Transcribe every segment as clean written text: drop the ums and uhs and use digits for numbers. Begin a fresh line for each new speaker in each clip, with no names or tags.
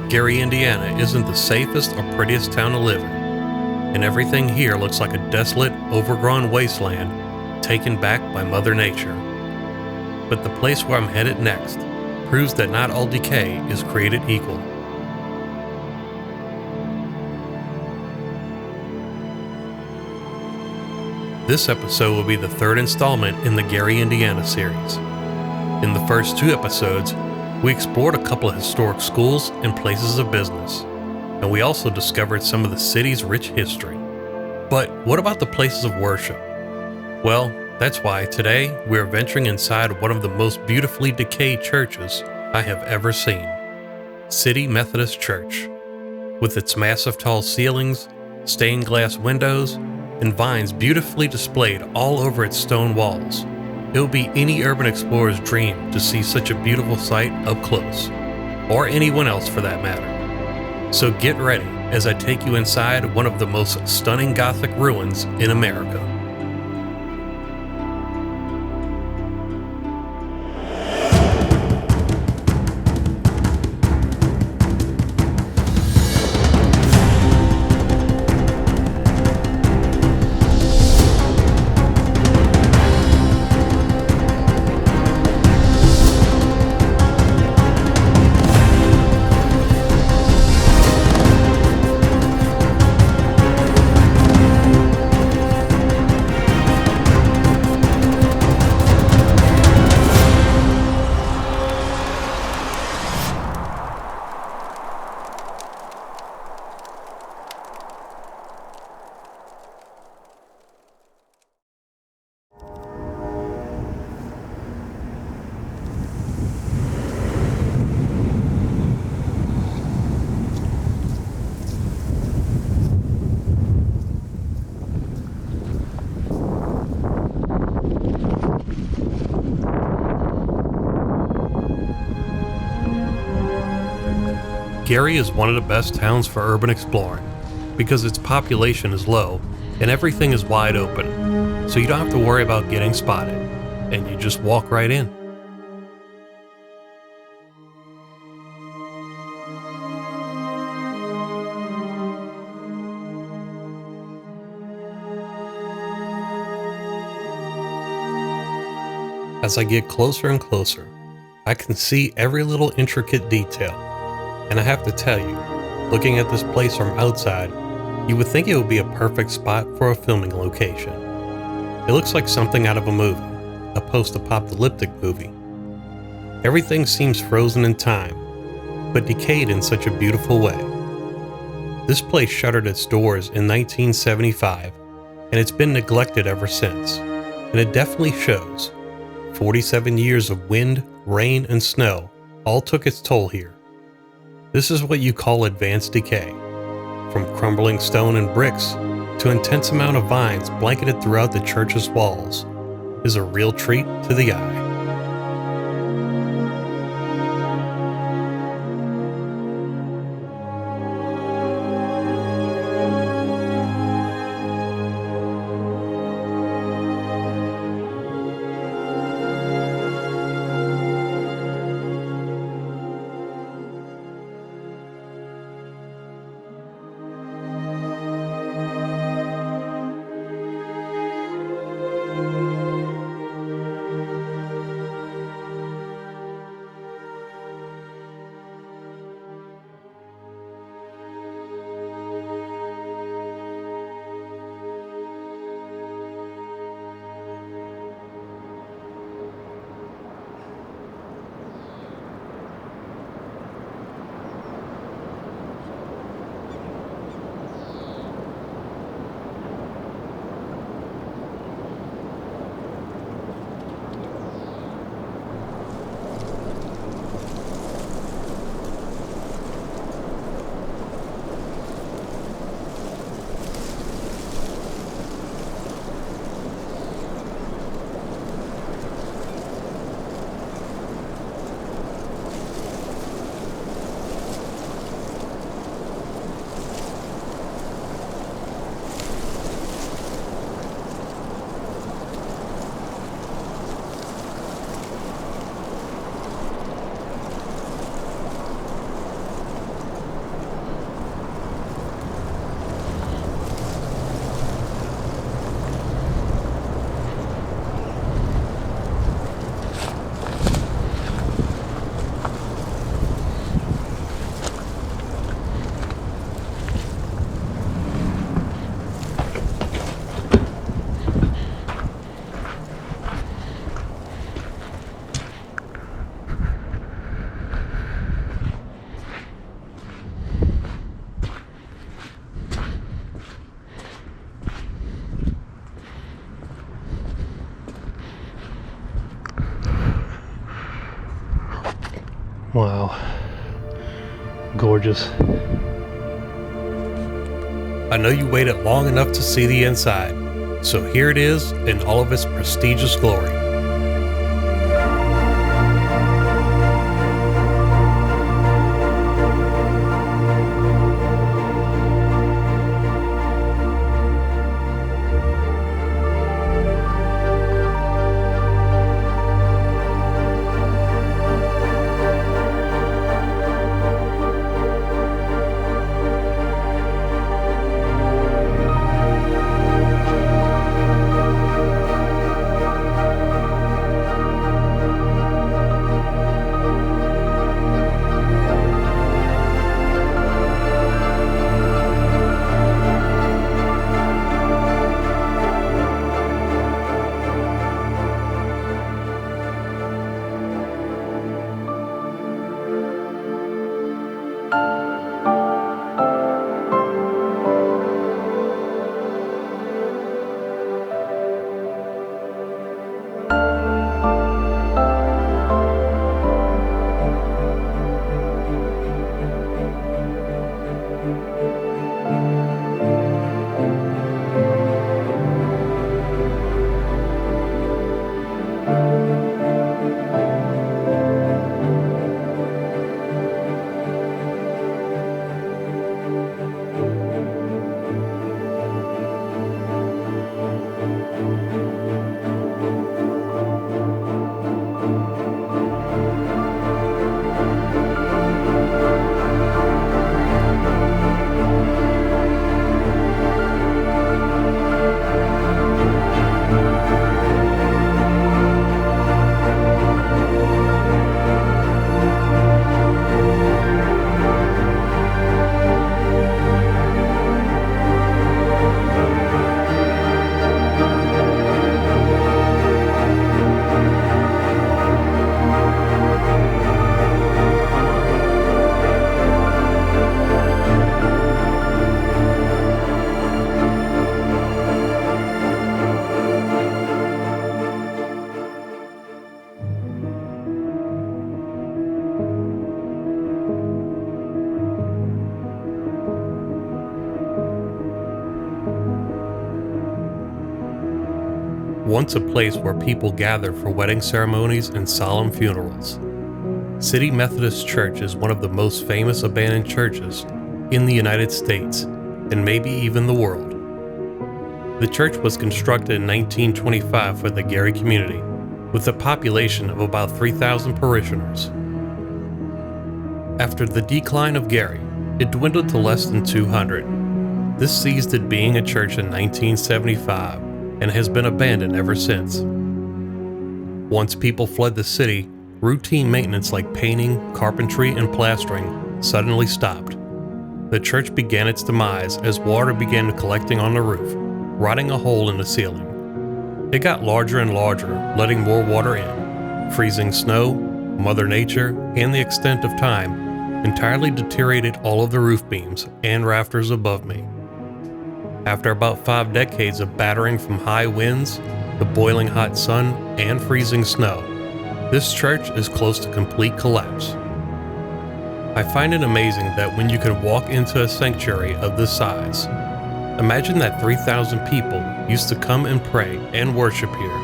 Gary, Indiana isn't the safest or prettiest town to live in, and everything here looks like a desolate, overgrown wasteland taken back by Mother Nature. But the place where I'm headed next proves that not all decay is created equal. This episode will be the third installment in the Gary, Indiana series. In the first two episodes, we explored a couple of historic schools and places of business, and we also discovered some of the city's rich history. But what about the places of worship? Well, that's why today we're venturing inside one of the most beautifully decayed churches I have ever seen, City Methodist Church. With its massive tall ceilings, stained glass windows, and vines beautifully displayed all over its stone walls, it will be any urban explorer's dream to see such a beautiful sight up close, or anyone else for that matter. So get ready as I take you inside one of the most stunning Gothic ruins in America. Gary is one of the best towns for urban exploring because its population is low and everything is wide open, so you don't have to worry about getting spotted, and you just walk right in. As I get closer and closer, I can see every little intricate detail. And I have to tell you, looking at this place from outside, you would think it would be a perfect spot for a filming location. It looks like something out of a movie, a post-apocalyptic movie. Everything seems frozen in time, but decayed in such a beautiful way. This place shuttered its doors in 1975, and it's been neglected ever since, and it definitely shows. 47 years of wind, rain, and snow all took its toll here. This is what you call advanced decay. From crumbling stone and bricks to intense amount of vines blanketed throughout the church's walls is a real treat to the eye.
Wow. Gorgeous.
I know you waited long enough to see the inside, so here it is in all of its prestigious glory. Once a place where people gather for wedding ceremonies and solemn funerals. City Methodist Church is one of the most famous abandoned churches in the United States, and maybe even the world. The church was constructed in 1925 for the Gary community, with a population of about 3,000 parishioners. After the decline of Gary, it dwindled to less than 200. This ceased it being a church in 1975 and has been abandoned ever since. Once people fled the city, routine maintenance like painting, carpentry, and plastering suddenly stopped. The church began its demise as water began collecting on the roof, rotting a hole in the ceiling. It got larger and larger, letting more water in. Freezing snow, Mother Nature, and the extent of time entirely deteriorated all of the roof beams and rafters above me. After about 5 decades of battering from high winds, the boiling hot sun, and freezing snow, this church is close to complete collapse. I find it amazing that when you can walk into a sanctuary of this size, imagine that 3,000 people used to come and pray and worship here,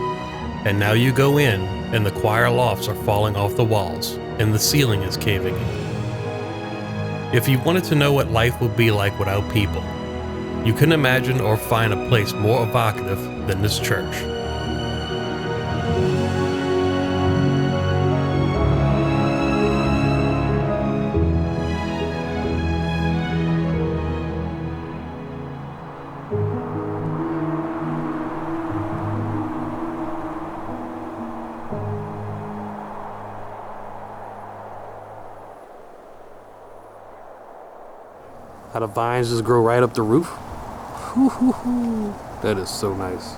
and now you go in and the choir lofts are falling off the walls and the ceiling is caving in. If you wanted to know what life would be like without people, you couldn't imagine or find a place more evocative than this church.
How the vines just grow right up the roof. That is so nice.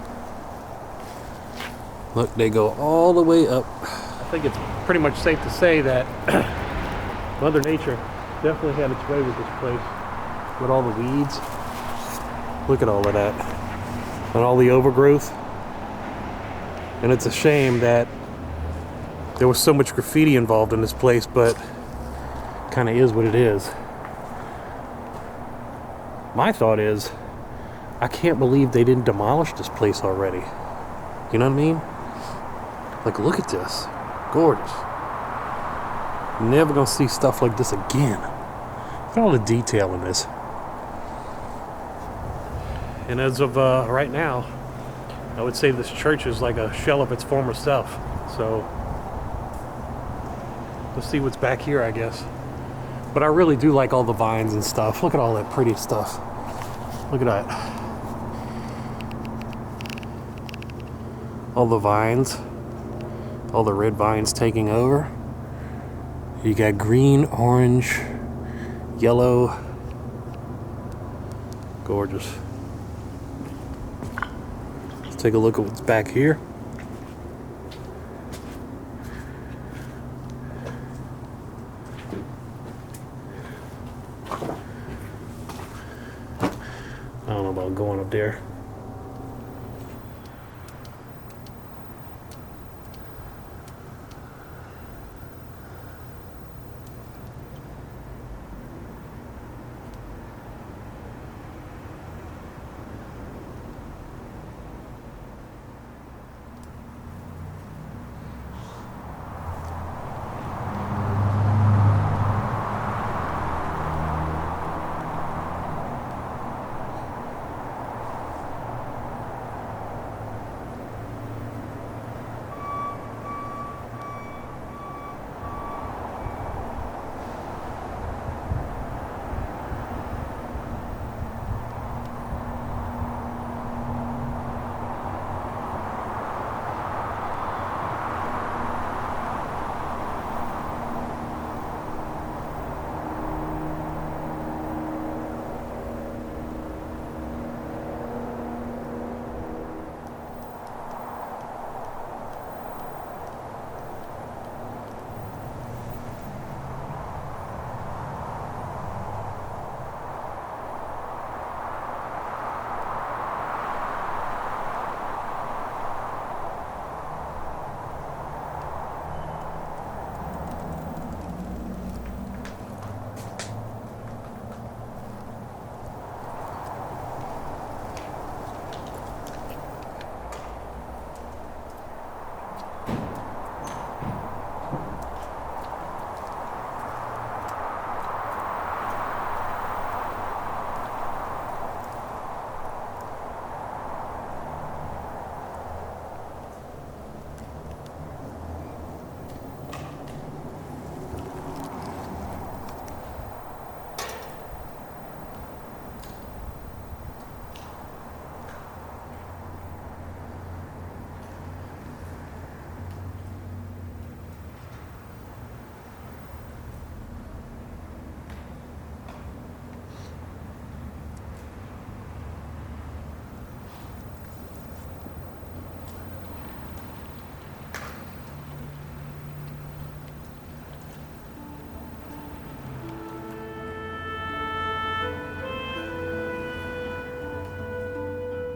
Look, they go all the way up. I think it's pretty much safe to say that Mother Nature definitely had its way with this place, with all the weeds. Look at all of that. And all the overgrowth. And it's a shame that there was so much graffiti involved in this place, but kind of is what it is. My thought is, I can't believe they didn't demolish this place already. You know what I mean? Like, look at this. Gorgeous. Never gonna see stuff like this again. Look at all the detail in this. And as of right now, I would say this church is like a shell of its former self. So let's see what's back here, I guess. But I really do like all the vines and stuff. Look at all that pretty stuff. Look at that. All the vines. All the red vines taking over. You got green, orange, yellow. Gorgeous. Let's take a look at what's back here. I don't know about going up there.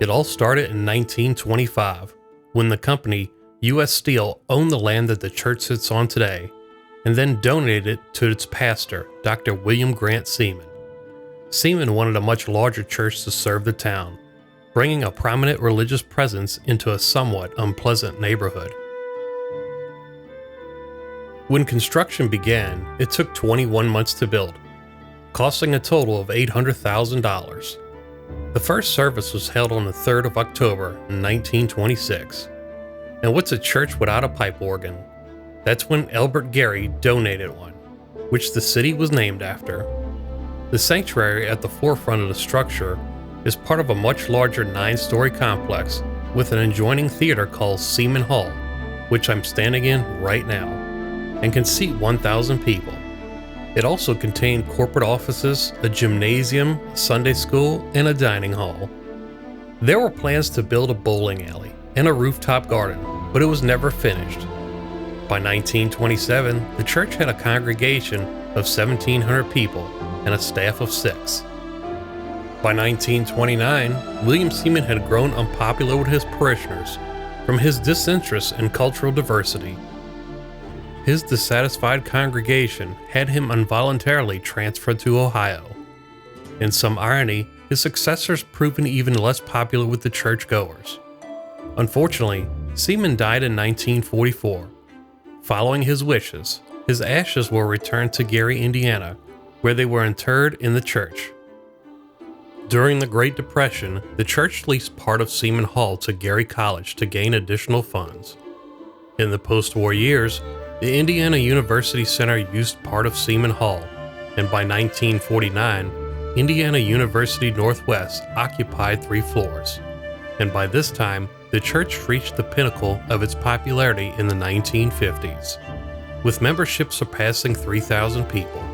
It all started in 1925, when the company U.S. Steel owned the land that the church sits on today, and then donated it to its pastor, Dr. William Grant Seaman. Seaman wanted a much larger church to serve the town, bringing a prominent religious presence into a somewhat unpleasant neighborhood. When construction began, it took 21 months to build, costing a total of $800,000. The first service was held on the 3rd of October in 1926. And what's a church without a pipe organ? That's when Elbert Gary donated one, which the city was named after. The sanctuary at the forefront of the structure is part of a much larger 9-story complex with an adjoining theater called Seaman Hall, which I'm standing in right now, and can seat 1,000 people. It also contained corporate offices, a gymnasium, Sunday school, and a dining hall. There were plans to build a bowling alley and a rooftop garden, but it was never finished. By 1927, the church had a congregation of 1,700 people and a staff of 6. By 1929, William Seaman had grown unpopular with his parishioners from his disinterest in cultural diversity. His dissatisfied congregation had him involuntarily transferred to Ohio. In some irony, his successors proven even less popular with the churchgoers. Unfortunately, Seaman died in 1944. Following his wishes, his ashes were returned to Gary, Indiana, where they were interred in the church. During the Great Depression, the church leased part of Seaman Hall to Gary College to gain additional funds. In the post-war years, the Indiana University Center used part of Seaman Hall, and by 1949, Indiana University Northwest occupied 3 floors. And by this time, the church reached the pinnacle of its popularity in the 1950s, with membership surpassing 3,000 people.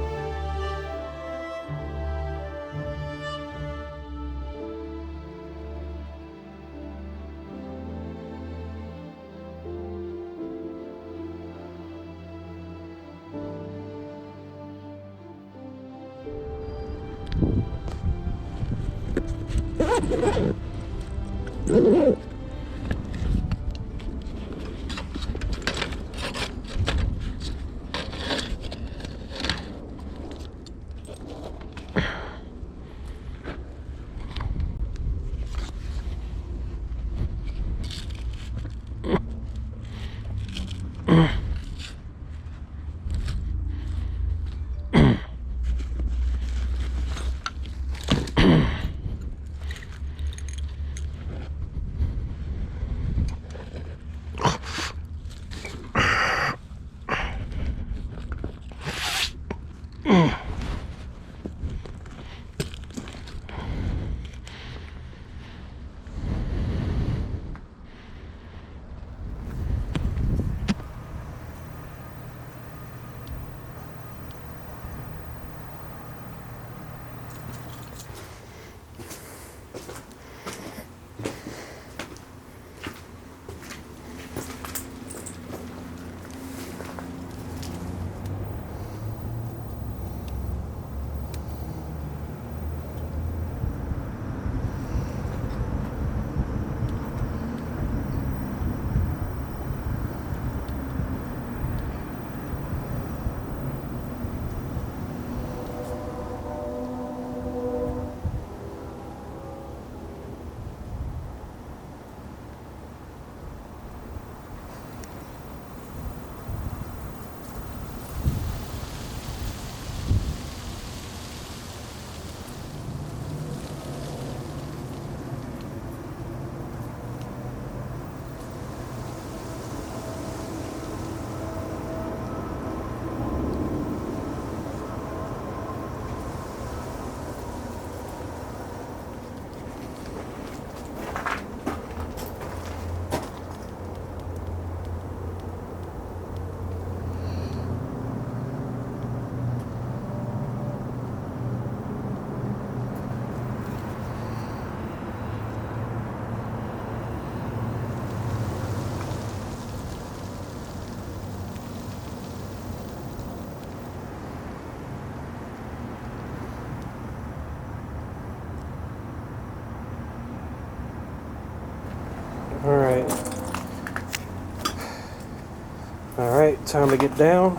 Alright, time to get down.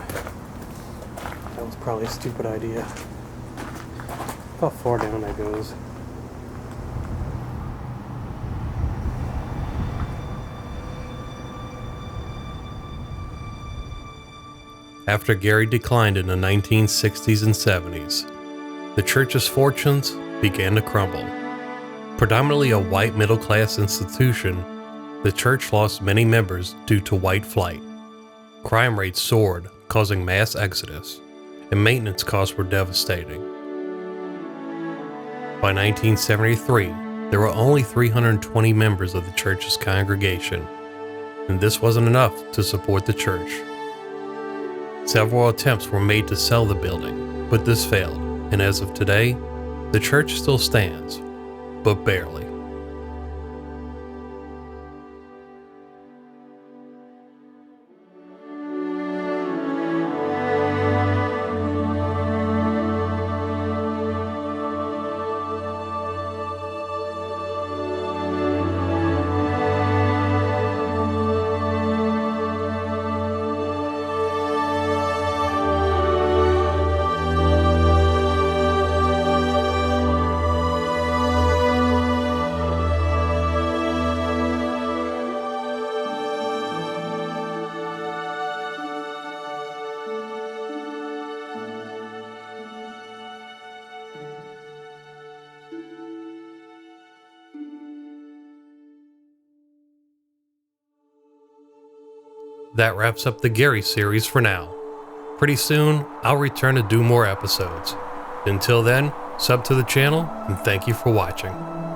That was probably a stupid idea. How far down that goes.
After Gary declined in the 1960s and 70s, the church's fortunes began to crumble. Predominantly a white middle-class institution, the church lost many members due to white flight. Crime rates soared, causing mass exodus, and maintenance costs were devastating. By 1973, there were only 320 members of the church's congregation, and this wasn't enough to support the church. Several attempts were made to sell the building, but this failed, and as of today, the church still stands, but barely. that wraps up the Gary series for now. Pretty soon, I'll return to do more episodes. Until then, sub to the channel and thank you for watching.